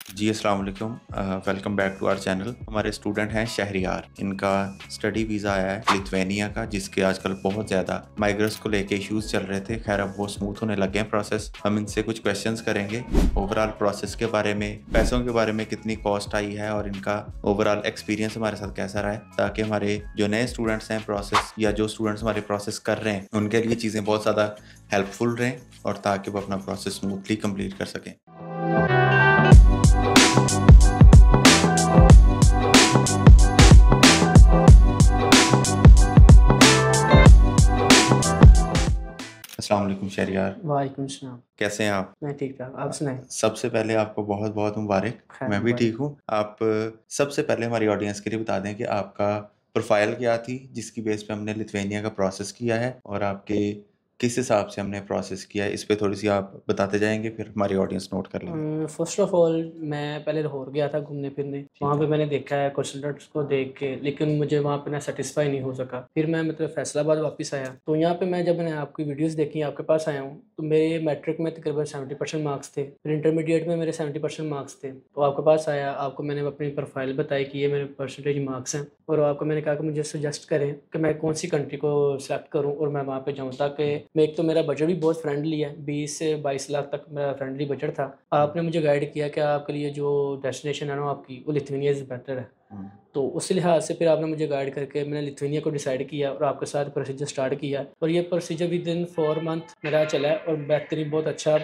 जी, अस्सलाम वालेकुम। Welcome back to our channel. हमारे स्टूडेंट हैं शहरियार। इनका स्टडी वीज़ा आया है लिथुआनिया का, जिसके आजकल बहुत ज़्यादा माइग्रेंट्स को लेके इश्यूज़ चल रहे थे। खैर अब वो स्मूथ होने लगे हैं प्रोसेस। हम इनसे कुछ क्वेश्चंस करेंगे ओवरऑल प्रोसेस के बारे में, पैसों के बारे में, कितनी कॉस्ट आई है और इनका ओवरऑल एक्सपीरियंस हमारे साथ कैसा रहा है, ताकि हमारे जो नए स्टूडेंट्स हैं प्रोसेस या जो स्टूडेंट्स हमारे प्रोसेस कर रहे हैं उनके लिए चीज़ें बहुत ज़्यादा हेल्पफुल रहें और ताकि वो अपना प्रोसेस स्मूथली कंप्लीट कर सकें। अस्सलाम वालेकुम शहरियार, वालेकुम सलाम। कैसे हैं आप? मैं ठीक-ठाक, आप सुनाएँ? सबसे पहले आपको बहुत-बहुत मुबारक। खैर मैं भी मुबारक। ठीक हूँ। आप सबसे पहले हमारी ऑडियंस के लिए बता दें कि आपका प्रोफ़ाइल क्या थी, जिसकी बेस पे हमने लिथुआनिया का प्रोसेस किया है और आपके किस हिसाब से हमने प्रोसेस किया है, इस पे थोड़ी-सी आप बताते जाएँगे, फिर हमारी ऑडियंस नोट कर लेंगे। फ़र्स्ट ऑफ़ ऑल मैं पहले लाहौर गया था घूमने-फिरने, वहाँ ठीक पे है। मैंने देखा है कंसल्टेंट्स को देख के, लेकिन मुझे वहाँ पे ना सैटिस्फ़ाई नहीं हो सका। फिर मैं मतलब फैसलाबाद वापस आया, तो यहाँ पे मैं जब मैंने आपकी वीडियोज़ देखी, आपके पास आया हूँ, तो मेरे मैट्रिक में तकरीबन 70% मार्क्स थे, फिर इंटरमीडिएट में मेरे 70% मार्क्स थे। तो आपके पास आया, आपको मैंने अपनी प्रोफ़ाइल बताई कि ये मेरे परसेंटेज मार्क्स हैं और आपको मैंने कहा कि मुझे सजेस्ट करें कि मैं कौन-सी कंट्री को सेलेक्ट करूँ और मैं वहाँ पे जाऊँ, ताकि मैं एक तो मेरा बजट भी बहुत फ्रेंडली है, 20 से 22 लाख तक मेरा फ्रेंडली बजट था। हुँ, आपने मुझे गाइड किया कि आपके लिए जो डेस्टिनेशन है ना आपकी, वो लिथुआनिया इज़ बेटर है। हुँ। तो उस लिहाज से फिर आपने मुझे गाइड करके मैंने लिथुआनिया को डिसाइड किया और आपके साथ प्रोसीजर स्टार्ट किया और ये प्रोसीजर विदिन 4 मंथ मेरा चला है और बेहतरीन बहुत अच्छा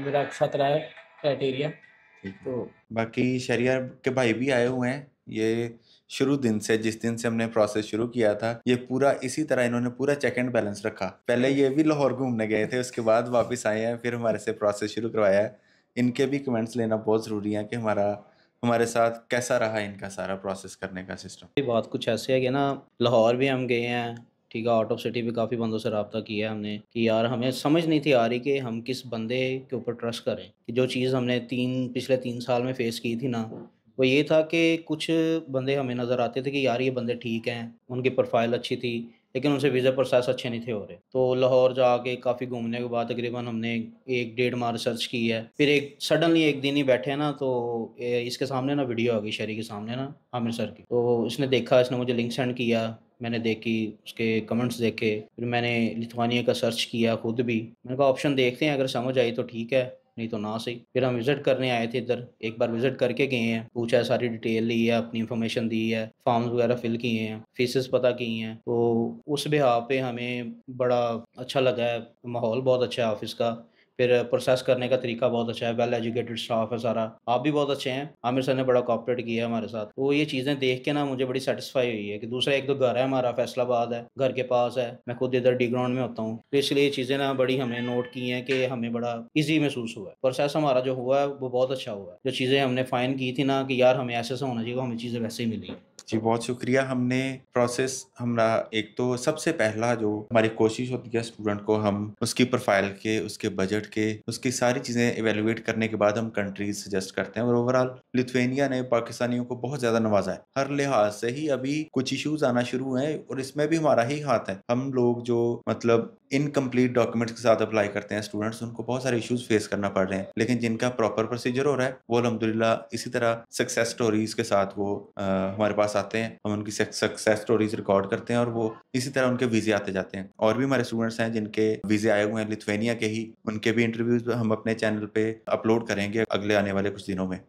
मेरा साथ रहा है क्राइटेरिया। ठीक है। तो बाकी शहरियार के भाई भी आए हुए हैं। ये शुरू दिन से, जिस दिन से हमने प्रोसेस शुरू किया था, ये पूरा इसी तरह इन्होंने पूरा चेक एंड बैलेंस रखा। पहले ये भी लाहौर घूमने गए थे, उसके बाद वापस आए हैं, फिर हमारे से प्रोसेस शुरू करवाया है। इनके भी कमेंट्स लेना बहुत ज़रूरी है कि हमारे साथ कैसा रहा इनका सारा प्रोसेस करने का सिस्टम। ये बात कुछ ऐसे है कि ना लाहौर भी हम गए हैं, ठीक है, आउट ऑफ सिटी भी काफ़ी बंदों से रब्ता किया है हमने कि यार हमें समझ नहीं थी आ रही कि हम किस बंदे के ऊपर ट्रस्ट करें। कि जो चीज़ हमने पिछले 3 साल में फ़ेस की थी ना, वो ये था कि कुछ बंदे हमें नज़र आते थे कि यार ये बंदे ठीक हैं, उनकी प्रोफ़ाइल अच्छी थी, लेकिन उनसे वीज़ा प्रोसेस अच्छे नहीं थे हो रहे। तो लाहौर जाके काफ़ी घूमने के बाद तकरीबन हमने 1 डेढ़ माह रिसर्च की है। फिर एक सडनली एक दिन ही बैठे ना तो इसके सामने ना वीडियो आ गई शहरी के सामने ना आमिर सर की। तो इसने देखा, इसने मुझे लिंक सेंड किया, मैंने देखी, उसके कमेंट्स देखे, फिर मैंने लिथुआनिया का सर्च किया खुद भी। मैंने कहा ऑप्शन देखते हैं, अगर समझ आई तो ठीक है, नहीं तो ना सही। फिर हम विज़िट करने आए थे इधर, एक बार विज़िट करके गए हैं, पूछा है, सारी डिटेल ली है, अपनी इन्फॉर्मेशन दी है, फॉर्म्स वगैरह फिल किए हैं, फीसेस पता की हैं। तो उस बिहाफ़ पे हमें बड़ा अच्छा लगा है, माहौल बहुत अच्छा है ऑफ़िस का। फिर प्रोसेस करने का तरीका बहुत अच्छा है, वेल एजुकेटेड स्टाफ है सारा। आप भी बहुत अच्छे हैं, आमिर सर ने बड़ा कोऑपरेट किया है हमारे साथ। तो ये चीज़ें देख के ना मुझे बड़ी सैटिस्फाई हुई है कि दूसरा एक तो घर है हमारा, फैसलाबाद है, घर के पास है, मैं खुद इधर डी ग्राउंड में होता हूँ। तो इसलिए ये चीज़ें ना बड़ी हमने नोट की हैं कि हमें बड़ा ईज़ी महसूस हुआ है। प्रोसेस हमारा जो हुआ है वो बहुत अच्छा हुआ है। जो चीज़ें हमने फाइंड की थी ना कि यार हमें ऐसा-ऐसा होना चाहिए, वो हमें चीज़ें वैसे ही मिली। जी, बहुत शुक्रिया। हमने प्रोसेस हमारा एक तो सबसे पहला जो हमारी कोशिश होती है स्टूडेंट को हम उसकी प्रोफ़ाइल के, उसके बजट के, उसकी सारी चीज़ें इवैल्यूएट करने के बाद हम कंट्रीज़ सजेस्ट करते हैं और ओवरऑल लिथुआनिया ने पाकिस्तानियों को बहुत ज़्यादा नवाज़ा है। हर लिहाज से ही अभी कुछ इश्यूज़ आना शुरू हुए हैं और इसमें भी हमारा ही हाथ है। हम लोग जो मतलब इनकम्प्लीट डॉक्यूमेंट्स के साथ अप्लाई करते हैं स्टूडेंट्स, उनको बहुत सारे इश्यूज़ फेस करना पड़ रहे हैं। लेकिन जिनका प्रॉपर प्रोसीजर हो रहा है, वो अल्हम्दुलिल्लाह इसी तरह सक्सेस स्टोरीज़ के साथ वो हमारे पास आते हैं। हम उनकी सक्सेस स्टोरीज़ रिकॉर्ड करते हैं और वो इसी तरह उनके वीज़े आते जाते हैं। और भी हमारे स्टूडेंट्स हैं जिनके वीज़े आए हुए हैं लिथुआनिया के ही, उनके भी इंटरव्यूज़ हम अपने चैनल पे अपलोड करेंगे अगले आने वाले कुछ दिनों में।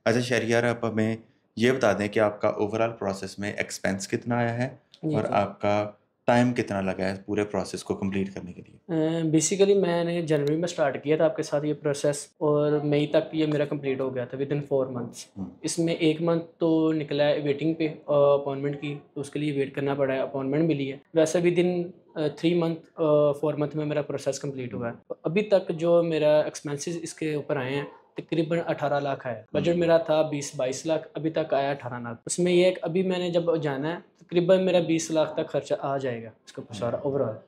अच्छा शहरियार, आप हमें ये बता दें कि आपका ओवरऑल प्रोसेस में एक्सपेंस कितना आया है जी, और जी। आपका टाइम कितना लगा है पूरे प्रोसेस को कंप्लीट करने के लिए? बेसिकली मैंने जनवरी में स्टार्ट किया था आपके साथ ये प्रोसेस और मई तक ये मेरा कंप्लीट हो गया था विदिन 4 मंथ्स। हुँ, इसमें 1 मंथ तो निकला है वेटिंग पे अपॉइंटमेंट की, तो उसके लिए वेट करना पड़ा है, अपॉइंटमेंट मिली है। वैसे विदिन 3 मंथ 4 मंथ में मेरा प्रोसेस कंप्लीट हुआ है। तो अभी तक जो मेरा एक्सपेंसेस इसके ऊपर आए हैं, तकरीबन 18 लाख आया है। हुँ। बजट मेरा था 20-22 लाख, अभी तक आया 18 लाख। उसमें ये है कि अभी मैंने जब जाना है, तकरीबन मेरा 20 लाख तक खर्चा आ जाएगा इसके ऊपर सारा ओवरऑल।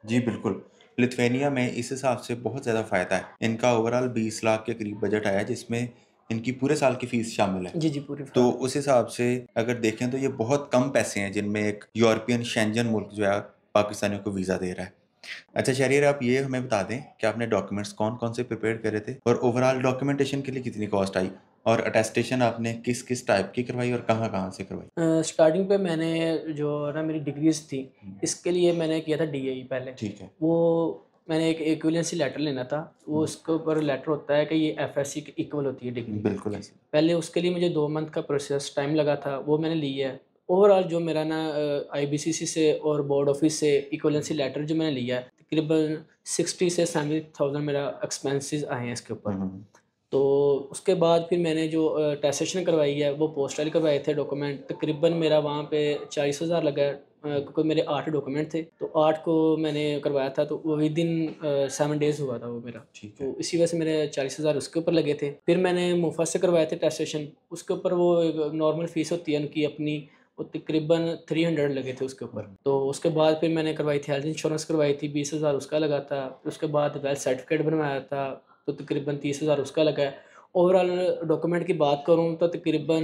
जी, बिल्कुल। लिथुआनिया में इस हिसाब से बहुत ज़्यादा फ़ायदा है। इनका ओवरऑल 20 लाख के करीब बजट आया है, जिसमें इनकी पूरे साल की फ़ीस शामिल है। जी, जी, पूरी तो फ़्लॉर। उस हिसाब से अगर देखें तो ये बहुत कम पैसे हैं जिनमें एक यूरोपियन शेंजन मुल्क जो है पाकिस्तानियों को वीज़ा दे रहा है। अच्छा शहरियार, आप ये हमें बता दें कि आपने डॉक्यूमेंट्स कौन-कौन से प्रिपेयर करे थे और ओवरऑल डॉक्यूमेंटेशन के लिए कितनी कॉस्ट आई? और अटेस्टेशन आपने किस-किस टाइप की करवाई और कहाँ-कहाँ से करवाई? स्टार्टिंग पे मैंने जो ना मेरी डिग्रीज़ थी, हुँ, इसके लिए मैंने किया था डीएई पहले। ठीक है। वो मैंने एक इक्विवेलेंसी लेटर लेना था, वो हुँ, उसके ऊपर लेटर होता है कि ये एफएससी के इक्वल होती है डिग्री। बिल्कुल ऐसे। पहले उसके लिए मुझे 2 मंथ का प्रोसेस टाइम लगा था, वो मैंने लिया है। ओवरऑल जो मेरा ना आईबीसीसी से और बोर्ड ऑफिस से इक्विवेलेंसी लेटर जो मैंने लिया है, तकरीबन 60 से 70,000 मेरा एक्सपेंसेस आए हैं इसके हुँ, ऊपर। हुँ, तो उसके बाद फिर मैंने जो अटेस्टेशन करवाई है वो पोस्टल करवाए थे डॉक्यूमेंट, तकरीबन मेरा वहाँ पे 40,000 लगा है, क्योंकि मेरे 8 डॉक्यूमेंट थे, तो 8 को मैंने करवाया था, तो वो विदिन 7 डेज़ हुआ था वो मेरा। ठीक है। तो इसी वजह से मेरे 40,000 उसके ऊपर लगे थे। फिर मैंने मुफ़ा से करवाए थे अटेस्टेशन, उसके ऊपर वो एक नॉर्मल फ़ीस होती है उनकी अपनी, वो तकरीबन 300 लगे थे उसके ऊपर। हुँ, तो उसके बाद फिर मैंने करवाई थी हेल्थ इंश्योरेंस करवाई थी, 20,000 उसका लगा था। फिर उसके बाद वेल्थ सर्टिफिकेट बनवाया था, तो तकरीबन 30,000 उसका लगा है। ओवरऑल डॉक्यूमेंट की बात करूँ तो तकरीबन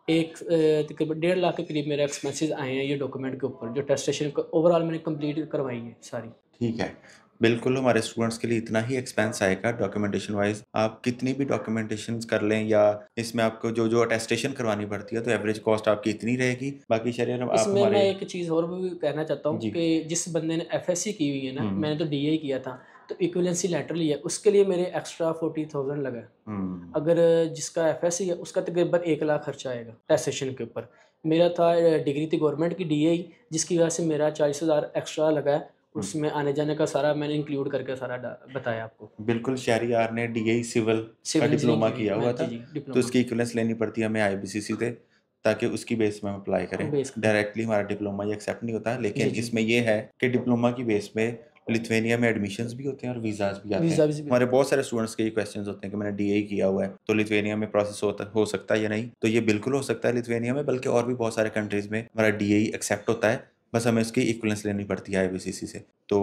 तकरीबन 1.5 लाख के करीब मेरे एक्सपेंसेस आए हैं ये डॉक्यूमेंट के ऊपर, जो अटेस्टेशन को ओवरऑल मैंने कंप्लीट करवाई है सारी। ठीक है। बिल्कुल, हमारे स्टूडेंट्स के लिए इतना ही एक्सपेंस आएगा डॉक्यूमेंटेशन वाइज़। आप कितनी भी डॉक्यूमेंटेशंस कर लें या इसमें आपको जो अटेस्टेशन करवानी पड़ती है, तो एवरेज कॉस्ट आपकी इतनी रहेगी। बाकी शरीर आप इसमें मैं हमारे एक चीज़ और भी कहना चाहता हूँ जी। कि जिस बंदे ने एफएससी की हुई है ना, हुँ, मैंने तो डीए किया था, तो इक्विवेलेंसी लेटर लिया, उसके लिए मेरे एक्स्ट्रा 40,000 लगा है। हुँ, अगर जिसका एफएससी है उसका तकरीबन 1 लाख खर्चा आएगा अटेस्टेशन के ऊपर। मेरा था डिग्री थी गवर्नमेंट की डीएई, जिसकी वजह से मेरा 40,000 एक्स्ट्रा लगा है। हुँ। उसमें आने-जाने का सारा मैंने इंक्लूड करके सारा बताया आपको। बिल्कुल, शहरयार ने डीएई सिविल का सिविल इंजीनियरिंग डिप्लोमा की हुई किया है हुआ मैं, था, जी, तो डिप्लोमा उसकी इक्विवेलेंस लेनी पड़ती है हमें आईबीसीसी से, ताकि उसकी बेस में हम अप्लाई करें। बेस पे। डायरेक्टली हमारा डिप्लोमा ये एक्सेप्ट नहीं होता, लेकिन जी, जी। इसमें ये है कि डिप्लोमा की बेस पे लिथुआनिया में एडमिशन्स भी होते हैं और वीज़ाज़ भी आते हैं। वीज़ा भी हमारे आता है। बहुत सारे स्टूडेंट्स के ये क्वेश्चन्स होते हैं कि मैंने डीएई किया हुआ है, तो लिथुआनिया में प्रोसेस हो सकता है या नहीं? तो ये बिल्कुल हो सकता है लिथुआनिया में, बल्कि और भी बहुत सारे कंट्रीज़ में हमारा डीएई एक्सेप्ट होता है, बस हमें उसकी इक्विवेलेंस लेनी पड़ती है आईबीसीसी से। तो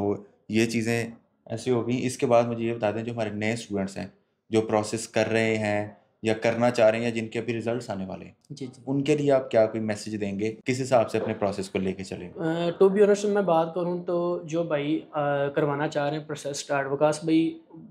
ये चीज़ें ऐसी हो गई। इसके बाद मुझे ये बता दें, जो हमारे नए स्टूडेंट्स हैं, जो प्रोसेस कर रहे हैं या करना चाह रहे हैं या जिनके अभी रिजल्ट्स आने वाले हैं, जी, जी। उनके लिए आप क्या कोई मैसेज देंगे? किस हिसाब से अपने प्रोसेस को लेके चलें? टू बी ऑनेस्ट मैं बात करूँ तो जो भाई करवाना चाह रहे हैं प्रोसेस स्टार्ट, वकास भाई,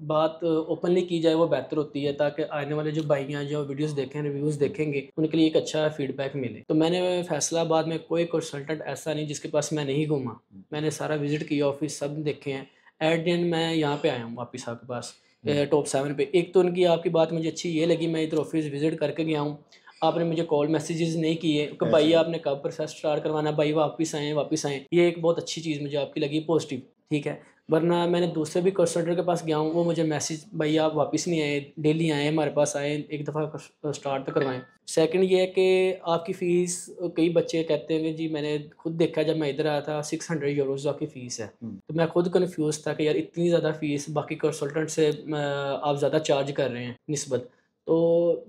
बात ओपनली की जाए वो बेहतर होती है, ताकि आने वाले जो भाई हैं जो वीडियोस देखें, रिव्यूज़ देखेंगे, उनके लिए एक अच्छा फीडबैक मिले। तो मैंने फैसलाबाद में कोई कंसल्टेंट ऐसा नहीं जिसके पास मैं नहीं घूमा। मैंने सारा विज़िट किया, ऑफ़िस सब देखे हैं। एट द एंड मैं यहाँ पे आया हूँ वापस आपके पास, हुँ, टॉप 7 पे। एक तो उनकी आपकी बात मुझे अच्छी ये लगी, मैं इधर ऑफ़िस विज़िट करके गया हूँ। आपने मुझे कॉल मैसेजेस नहीं किए कि ऐसे भाई ही। आपने कब प्रोसेस स्टार्ट करवाना है, भाई वापस आएँ, वापस आएँ। ये एक बहुत अच्छी चीज़ मुझे आपकी लगी, पॉजिटिव, ठीक है। वरना मैंने दूसरे भी कंसल्टेंट के पास गया हूँ, वो मुझे मैसेज, भाई आप वापस नहीं आए, डेली आएँ हमारे पास आएँ, एक दफ़ा स्टार्ट तो करवाएँ। सेकंड ये है कि आपकी फ़ीस, कई बच्चे कहते हैं कि जी मैंने खुद देखा जब मैं इधर आया था, 600 यूरोज़ आपकी फ़ीस है। हुँ, तो मैं खुद कन्फ्यूज़ था कि यार इतनी ज़्यादा फ़ीस बाकी कंसल्टेंट से आप ज़्यादा चार्ज कर रहे हैं निस्बत। तो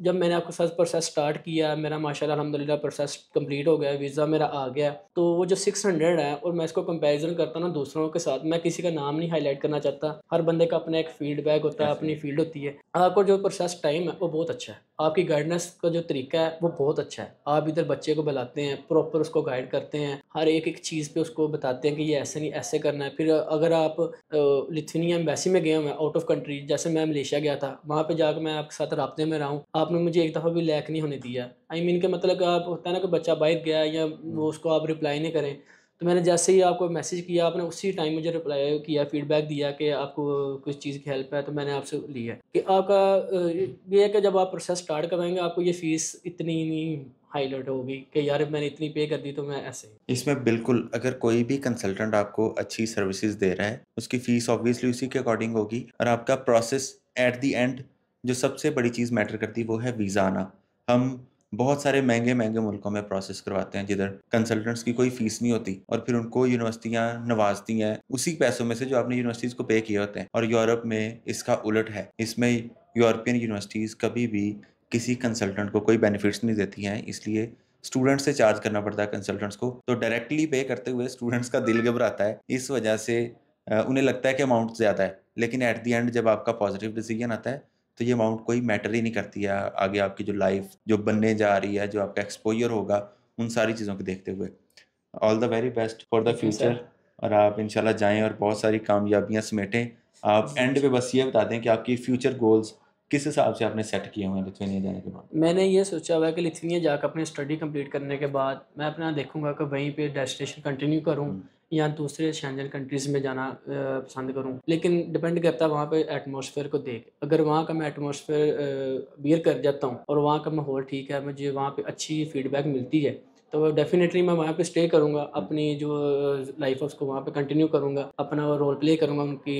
जब मैंने आपके साथ प्रोसेस स्टार्ट किया, मेरा माशाल्लाह अल्हम्दुलिल्लाह प्रोसेस कंप्लीट हो गया, वीज़ा मेरा आ गया। तो वो जो 600 है, और मैं इसको कंपैरिज़न करता हूँ ना दूसरों के साथ, मैं किसी का नाम नहीं हाइलाइट करना चाहता। हर बंदे का अपना एक फीडबैक होता है, ऐसे अपनी ही। फ़ील्ड होती है। आपका जो प्रोसेस टाइम है वो बहुत अच्छा है। आपकी गाइडेंस का जो तरीका है वो बहुत अच्छा है। आप इधर बच्चे को बुलाते हैं, प्रॉपर उसको गाइड करते हैं, हर एक-एक चीज़ पे उसको बताते हैं कि ये ऐसे नहीं, ऐसे करना है। फिर अगर आप लिथुआनिया एम्बेसी में गए हुए हैं आउट ऑफ कंट्री, जैसे मैं मलेशिया गया था, वहाँ पे जाके मैं आपके साथ राब्ते में रहा हूँ, आपने मुझे एक दफ़ा भी लैक नहीं होने दिया। आई मीन कि मतलब कि आप, होता है ना कि बच्चा बाहर गया या हुँ, वो, उसको आप रिप्लाई नहीं करें, तो मैंने जैसे ही आपको मैसेज किया, आपने उसी टाइम मुझे रिप्लाई किया, फीडबैक दिया कि आपको कुछ चीज़ की हेल्प है, तो मैंने आपसे लिया कि आपका ये है कि जब आप प्रोसेस स्टार्ट करवाएँगे, आपको ये फ़ीस इतनी नहीं हाइलाइट होगी कि यार मैंने इतनी पे कर दी तो मैं ऐसे। इसमें बिल्कुल, अगर कोई भी कंसल्टेंट आपको अच्छी सर्विसेज़ दे रहा है, उसकी फ़ीस ऑब्वियसली उसी के अकॉर्डिंग होगी और आपका प्रोसेस एट द एंड जो सबसे बड़ी चीज़ मैटर करती है, वो है वीज़ा आना। हम बहुत सारे महँगे-महँगे मुल्कों में प्रोसेस करवाते हैं, जिधर कंसल्टेंट्स की कोई फ़ीस नहीं होती और फिर उनको यूनिवर्सिटियाँ नवाज़ती हैं, उसी पैसों में से जो आपने यूनिवर्सिटीज़ को पे किए होते हैं और यूरोप में इसका उलट है। इसमें यूरोपियन यूनिवर्सिटीज़ कभी भी किसी कंसल्टेंट को कोई बेनिफिट्स नहीं देती हैं, इसलिए स्टूडेंट से चार्ज करना पड़ता है कंसल्टेंट्स को, तो डायरेक्टली पे करते हुए स्टूडेंट्स का दिल घबराता है। इस वजह से उन्हें लगता है कि अमाउंट ज़्यादा है, लेकिन एट द एंड जब आपका पॉज़िटिव डिसीजन आता है, तो ये अमाउंट कोई मैटर ही नहीं करती है आगे आपकी जो लाइफ़ जो बनने जा रही है, जो आपका एक्सपोज़र होगा, उन सारी चीज़ों को देखते हुए। All the very best for the thank you future sir. और आप इंशाल्लाह जाएँ और बहुत सारी कामयाबियाँ समेटें। आप जी, एंड पे इंशाल्लाह। बस ये बता दें कि आपकी फ्यूचर गोल्स किस हिसाब से आपने सेट किए हुए हैं लिथुआनिया जाने के बाद? मैंने ये सोचा हुआ है कि लिथुआनिया जाकर अपनी स्टडी कंप्लीट करने के बाद मैं अपना देखूंगा कि वहीं पे डेस्टिनेशन कंटिन्यू करूं हुँ, या दूसरे शेंजन कंट्रीज़ में जाना पसंद करूं। लेकिन डिपेंड करता है वहाँ पे एटमॉस्फेयर को देख। अगर वहाँ का मैं एटमॉस्फेयर बियर कर जाता हूँ और वहाँ का माहौल ठीक है, मुझे वहाँ पे अच्छी फीडबैक मिलती है, तो डेफ़िनेटली मैं वहाँ पे स्टे करूँगा। हुँ, अपनी जो लाइफ़ है उसको वहाँ पे कंटिन्यू करूँगा, अपना वो रोल प्ले करूँगा उनकी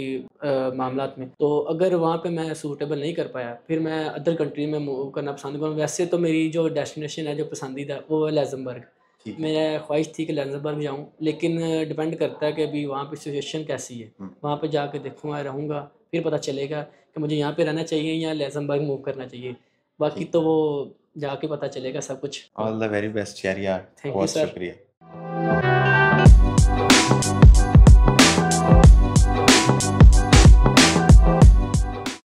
मामलात में। तो अगर वहाँ पे मैं सूटेबल नहीं कर पाया, फिर मैं अदर कंट्री में मूव करना पसंद करूँगा। वैसे तो मेरी जो डेस्टिनेशन है, जो पसंदीदा, वो है लक्ज़मबर्ग। ठीक है। मेरा ख्वाहिश थी कि लक्ज़मबर्ग जाऊँ, लेकिन डिपेंड करता है कि अभी वहाँ पे सिचुएशन कैसी है। हुँ, वहाँ पे जाके देखूँगा, रहूँगा, फिर पता चलेगा कि मुझे यहाँ पे रहना चाहिए या लक्ज़मबर्ग मूव करना चाहिए। बाकी ठीक तो है। वो जाके पता चलेगा सब कुछ। तो all the very best Shahriyar. Thank you बहुत सर। शुक्रिया।